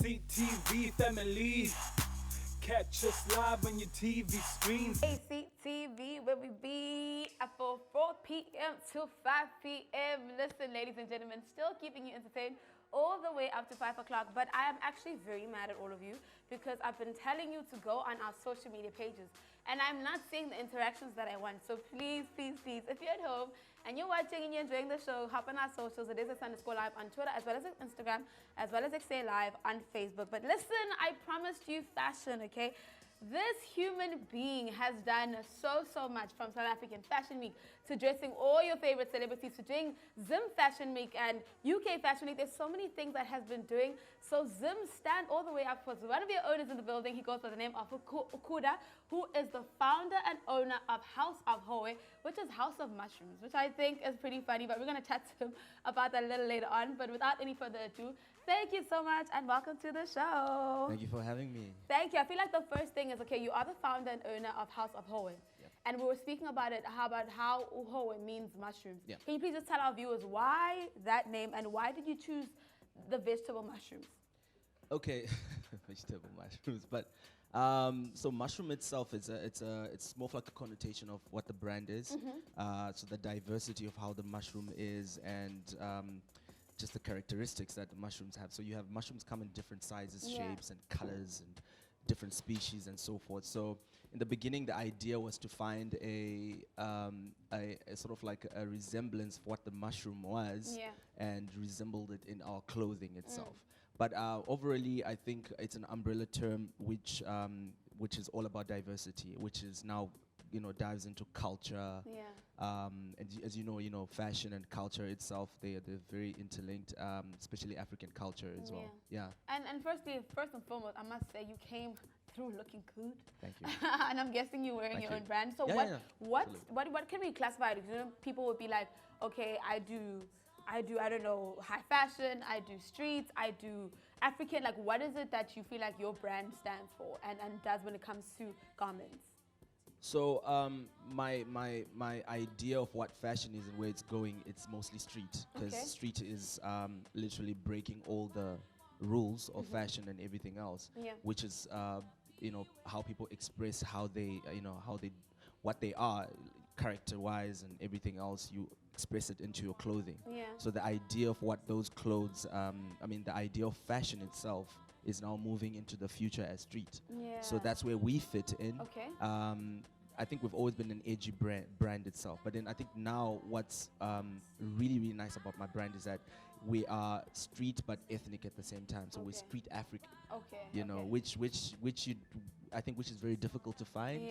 CTV family. Catch us live on your TV screen. ACTV, where we be at 4 p.m. to 5 p.m. Listen, ladies and gentlemen, still keeping you entertained all the way up to 5 o'clock. But I am actually very mad at all of you because I've been telling you to go on our social media pages and I'm not seeing the interactions that I want. So please, please, please, if you're at home and you're watching and you're enjoying the show, hop on our socials. It is Ekse_live on Twitter as well as Instagram, as well as Ekse Live on Facebook. But listen, I promised you fashion, okay? This human being has done so much, from South African Fashion Week to dressing all your favorite celebrities to doing Zim Fashion Week and UK Fashion Week. There's so many things that has been doing. So Zim, stand all the way up for one of your owners in the building. He goes by the name of Kuda, who is the founder and owner of House of Hoe, which is House of Mushrooms, which I think is pretty funny, but we're going to chat to him about that a little later on. But without any further ado, thank you so much and welcome to the show. Thank you for having me. Thank you. I feel like the first thing is, okay, you are the founder and owner of House of Hoe. Yep. And we were speaking about it, how Hoe means mushrooms. Yep. Can you please just tell our viewers why that name and why did you choose the vegetable mushrooms? Okay, vegetable mushrooms, but so mushroom itself is it's more of like a connotation of what the brand is. So the diversity of how the mushroom is and just the characteristics that the mushrooms have. So you have mushrooms come in different sizes, shapes, and colors, and different species, and so forth. So in the beginning, the idea was to find a sort of like a resemblance of what the mushroom was, and resembled it in our clothing itself. But overall, I think it's an umbrella term which is all about diversity, which is now, dives into culture. And as you know, fashion and culture itself, they're very interlinked, especially African culture as well. Yeah. And first and foremost, I must say you came through looking good. Thank you. And I'm guessing you're wearing your own brand. So Yeah, what can we classify it? People would be like, okay, I do, I don't know, high fashion, I do streets, I do African. Like, what is it that you feel like your brand stands for and does when it comes to garments? So my idea of what fashion is and where it's going, it's mostly street, because street is literally breaking all the rules of fashion and everything else, which is how people express how they what they are character-wise and everything else. You express it into your clothing. So the idea of what those clothes, the idea of fashion itself is now moving into the future as street. So that's where we fit in. I think we've always been an edgy brand itself, but then I think now what's really nice about my brand is that we are street but ethnic at the same time. So we're street African. Which I think is very difficult to find.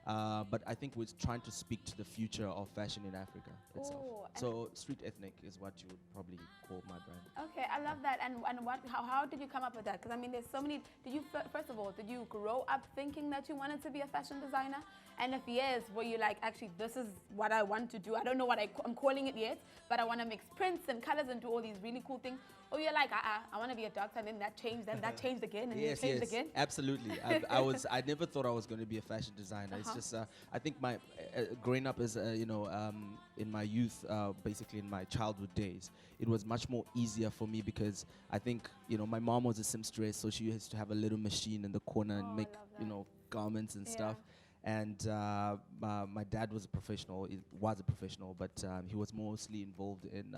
But I think we're trying to speak to the future of fashion in Africa itself. So street ethnic is what you would probably call my brand. Okay, I love that. And how did you come up with that? Because there's so many. First of all, did you grow up thinking that you wanted to be a fashion designer? And if yes, were you like, actually, this is what I want to do. I don't know what I'm calling it yet, but I want to mix prints and colors and do all these really cool things. Or you're like, I want to be a doctor, and then that changed, and that changed again, and then changed again. Absolutely. I never thought I was going to be a fashion designer. It's just I think my growing up as in my youth, basically in my childhood days, it was much more easier for me because I think my mom was a seamstress, so she used to have a little machine in the corner and make garments and stuff. And my dad was a professional. But he was mostly involved in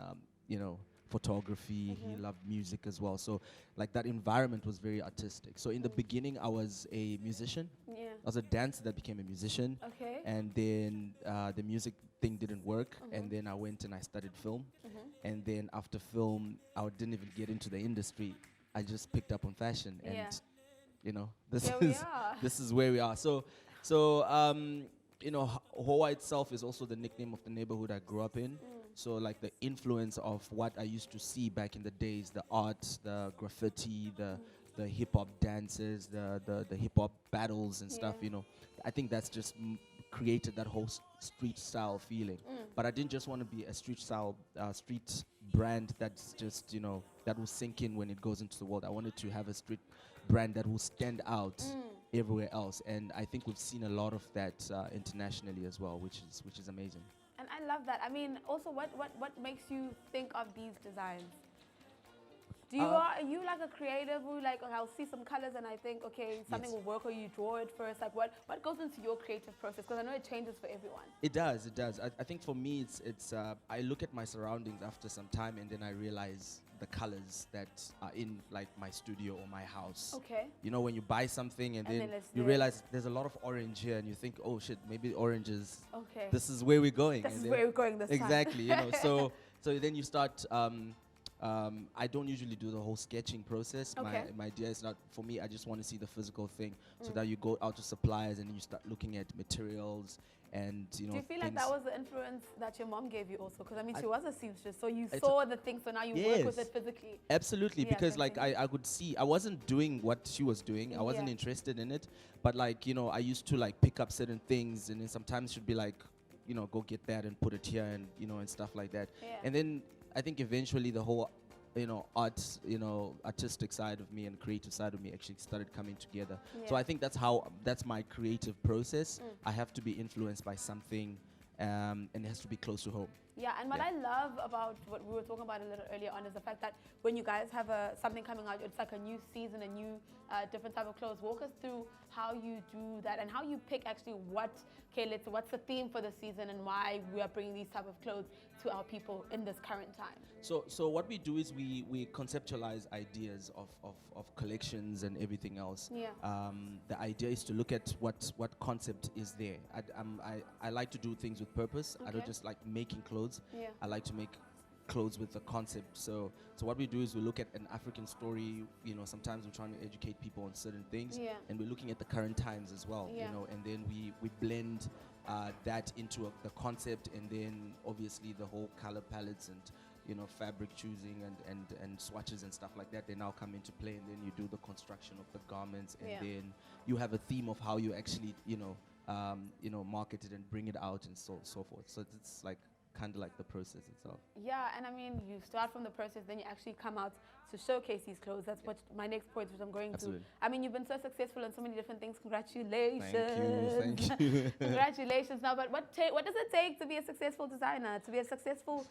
photography. He loved music as well. So like that environment was very artistic. So in the beginning, I was a musician. I was a dancer that became a musician. And then the music thing didn't work. And then I went and I studied film. And then after film, I didn't even get into the industry. I just picked up on fashion. And this is where we are. So Hoa itself is also the nickname of the neighborhood I grew up in. So like the influence of what I used to see back in the days, the art, the graffiti, the hip hop dances, the hip hop battles and stuff, I think that's just created that whole street style feeling. But I didn't just want to be a street style, street brand that's just, that will sink in when it goes into the world. I wanted to have a street brand that will stand out everywhere else, and I think we've seen a lot of that internationally as well, which is amazing. And I love that. Also, what makes you think of these designs? Are you like a creative who like, okay, I'll see some colors and I think, okay, something will work, or you draw it first? Like what goes into your creative process? Because I know it changes for everyone. It does. I think for me, it's I look at my surroundings after some time, and then I realize the colors that are in like my studio or my house. Okay. You know, when you buy something and then it's you there. realize there's a lot of orange here, and you think, oh shit, maybe orange is. Okay. This is where we're going. This and is then- where we're going this time. Exactly. You know, so then you start. I don't usually do the whole sketching process. Okay. My idea is not for me. I just want to see the physical thing, so that you go out to suppliers and you start looking at materials and you know. Do you feel like things. that was the influence that your mom gave you also? Because I mean, I- she was a seamstress, so you It's saw the thing, so now you work with Yes. it physically. Absolutely, Yeah, because like continue. I could see I wasn't doing what she was doing. I wasn't Yeah. interested in it, but like you know, I used to like pick up certain things, and then sometimes she'd be like, you know, go get that and put it here, and you know, and stuff like that. Yeah. And then I think eventually the whole, you know, artistic side of me and creative side of me actually started coming together. So Yeah. I think that's my creative process. I have to be influenced by something, and it has to be close to home. Yeah, and what Yeah. I love about what we were talking about a little earlier on is the fact that when you guys have something coming out, it's like a new season, a new different type of clothes. Walk us through how you do that and how you pick actually what's the theme for the season and why we are bringing these type of clothes to our people in this current time. So what we do is we conceptualize ideas of collections and everything else. Yeah. The idea is to look at what concept is there. I like to do things with purpose. I don't Okay. just like making clothes. Yeah. I like to make clothes with a concept. So what we do is we look at an African story. You know, sometimes we're trying to educate people on certain things, Yeah. and we're looking at the current times as well. Yeah. You know, and then we blend that into the concept, and then obviously the whole color palettes and you know fabric choosing and swatches and stuff like that, they now come into play, and then you do the construction of the garments, and Yeah. then you have a theme of how you actually market it and bring it out and so forth. So it's like kind of like the process itself. Yeah, and I mean, you start from the process, then you actually come out to showcase these clothes. That's what my next point, which I'm going Absolutely. to. I mean, you've been so successful in so many different things. Congratulations. Thank you. Congratulations. Now, but what does it take to be a successful designer, to be a successful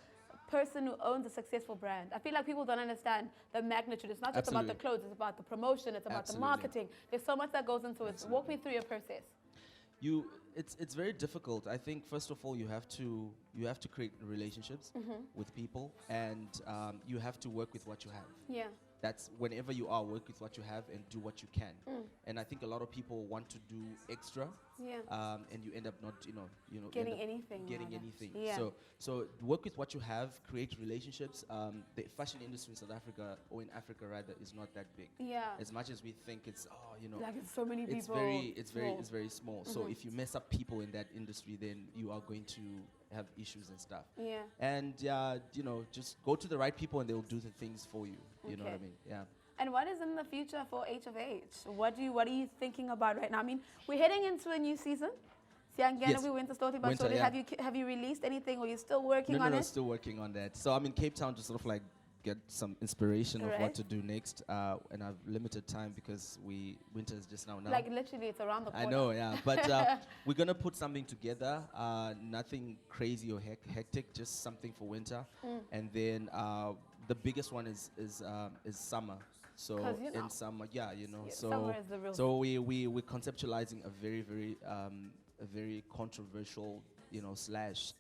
person who owns a successful brand? I feel like people don't understand the magnitude. It's not just about the Absolutely. clothes, it's about the promotion, it's about Absolutely. the marketing. There's so much that goes into it. Walk me through your process. It's very difficult. I think first of all you have to create relationships with people, and you have to work with what you have. Yeah. That's whenever you are, work with what you have and do what you can. And I think a lot of people want to do extra, Yeah. and you end up not, Getting end up anything. getting rather. anything. Yeah. So work with what you have, create relationships. The fashion industry in South Africa, or in Africa rather, is not that big. Yeah. As much as we think it's, Like it's so many people. it's very small. So if you mess up people in that industry, then you are going to have issues and stuff. Yeah. And just go to the right people, and they'll do the things for you. You know what I Okay. mean? Yeah. And what is in the future for H of H? What are you thinking about right now? I mean, we're heading into a new season. Yes. We went to Storty, but Winter, shortly, yeah. have you released anything, or are you still working on No, it? still working on that. So I'm in Cape Town to sort of like get some inspiration of Right. what to do next. And I've limited time because winter is just now. Like literally, it's around the corner. I know, yeah. But we're gonna put something together. Nothing crazy or hectic, just something for winter. And then the biggest one is summer. So 'Cause, in summer, yeah. summer is the real So we're conceptualizing a very controversial, slash,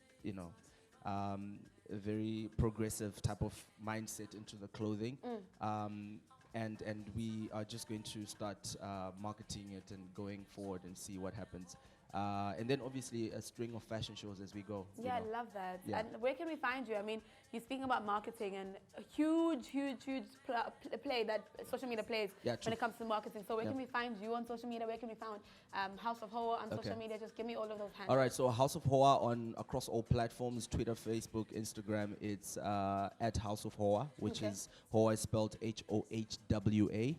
a very progressive type of mindset into the clothing. And we are just going to start marketing it and going forward and see what happens. And then obviously a string of fashion shows as we go. Yeah, I love that. Yeah. And where can we find you? I mean, you're speaking about marketing and a huge play that social media plays Yeah, when true. it comes to marketing. So where Yeah. can we find you on social media? Where can we find House of Hoa on social Okay. media? Just give me all of those handles. All right, so House of Hoa across all platforms: Twitter, Facebook, Instagram. It's at House of Hoa, which Okay. is Hoa is spelled HOHWA.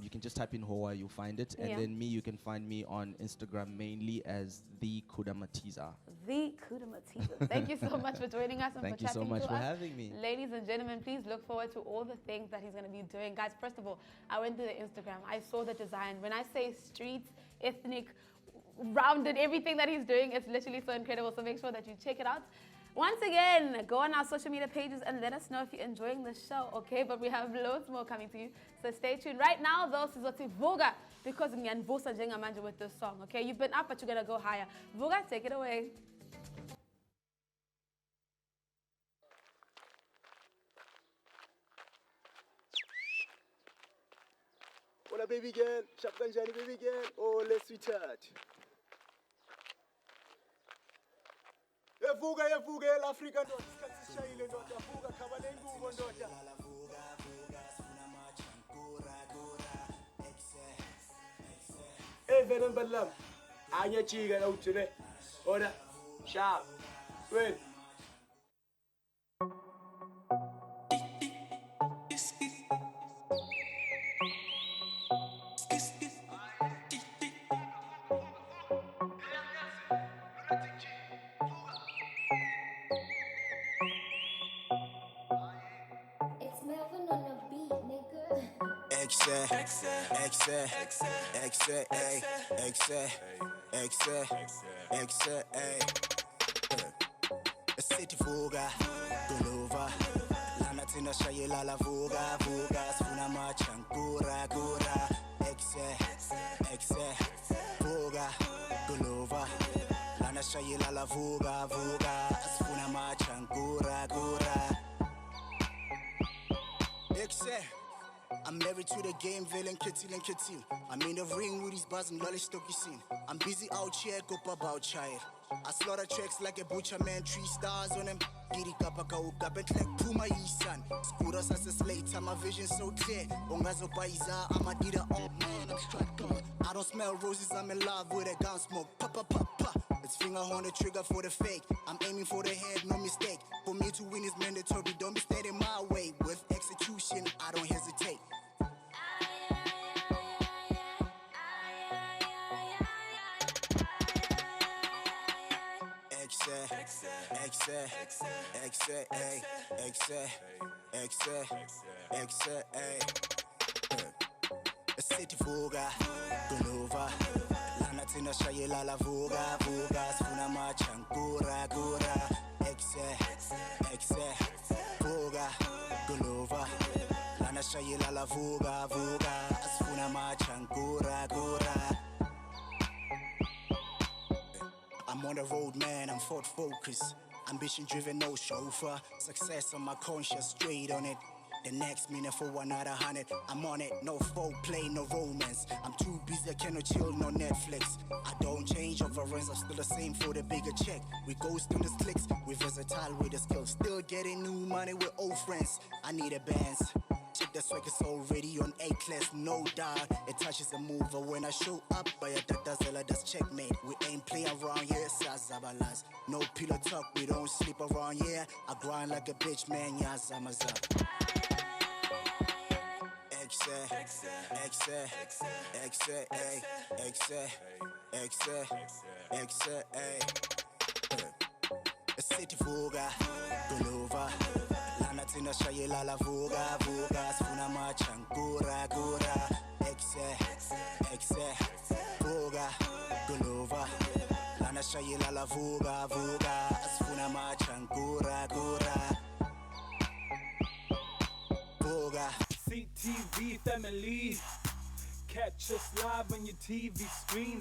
You can just type in Hoa, you'll find it. And Yeah. then you can find me on Instagram mainly as the Kuda Matiza. The Kuda Matiza. Thank you so much for joining us and Thank for you so chatting much to for us. having me. Ladies and gentlemen, please look forward to all the things that he's going to be doing. Guys, first of all, I went through the Instagram. I saw the design. When I say street, ethnic, rounded, everything that he's doing, it's literally so incredible. So make sure that you check it out. Once again, go on our social media pages and let us know if you're enjoying the show, okay? But we have loads more coming to you, so stay tuned. Right now, though, Sizothi Vuga, because ngiyanvusa njengamanje with this song, okay? You've been up, but you're gonna go higher. Vuga, take it away. Hola baby girl, shap kanjani baby girl? Oh, let's sweetheart. Yevuga Africa ndoda, isikhathi sishayile ndoda, vuga khabale ingubo ndoda. Vele mbalam. Anyajika na uthile. Ora, sharp. Well. Ekse, City Vuga, Gulova, Lana Tina Shayela La Vuga, Sfuna Machankura, Ekse, Vuga, Gulova, Lana Shayela La Vuga, Sfuna Machankura, Ekse. I'm married to the game, villain, kitty. I'm in the ring with these bars and lolly stocky scene. I'm busy out here, go about child. I slaughter tracks like a butcher man, 3 stars on them. Giddy kappa kauka, bet like Puma Isan. Scooters as a slate, my vision so clear. Ongazo Baiza, I'm a dida on man, I'm strapped on. I don't smell roses, I'm in love with a gun smoke. Pa. It's finger on the trigger for the fake. I'm aiming for the head, no mistake. For me to win is mandatory, don't be standing my way. With execution, I don't hesitate. Ekse, City Vuga, Gulova, Lana Tina Shayela La Vuga, Sfuna Machankura, Ekse, Vuga, Gulova, Lana Shayela La Vuga, Sfuna Machankura. I'm on the road, man, I'm forward focused. Ambition driven, no chauffeur. Success on my conscience, straight on it. The next minute for another 100. I'm on it, no foreplay, no romance. I'm too busy, I cannot chill, no Netflix. I don't change over runs, I'm still the same for the bigger check. We ghost on the clicks, we versatile with the skills. Still getting new money with old friends. I need a bands. Check the swag, it's already on A-class, no doubt. It touches a mover when I show up. By a Dazela, that's checkmate. We ain't playing around here, Sazabalas. No pillow talk, we don't sleep around here. I grind like a bitch, man, yeah, Zamaza. City Vuga, Gulova, Lana Tina Shayela La Vuga, Sfuna Machankura, Ekse, Vuga, Gulova, Lana Shayela La Vuga, Sfuna Machankura, Vuga. CTV family, catch us live on your TV screens.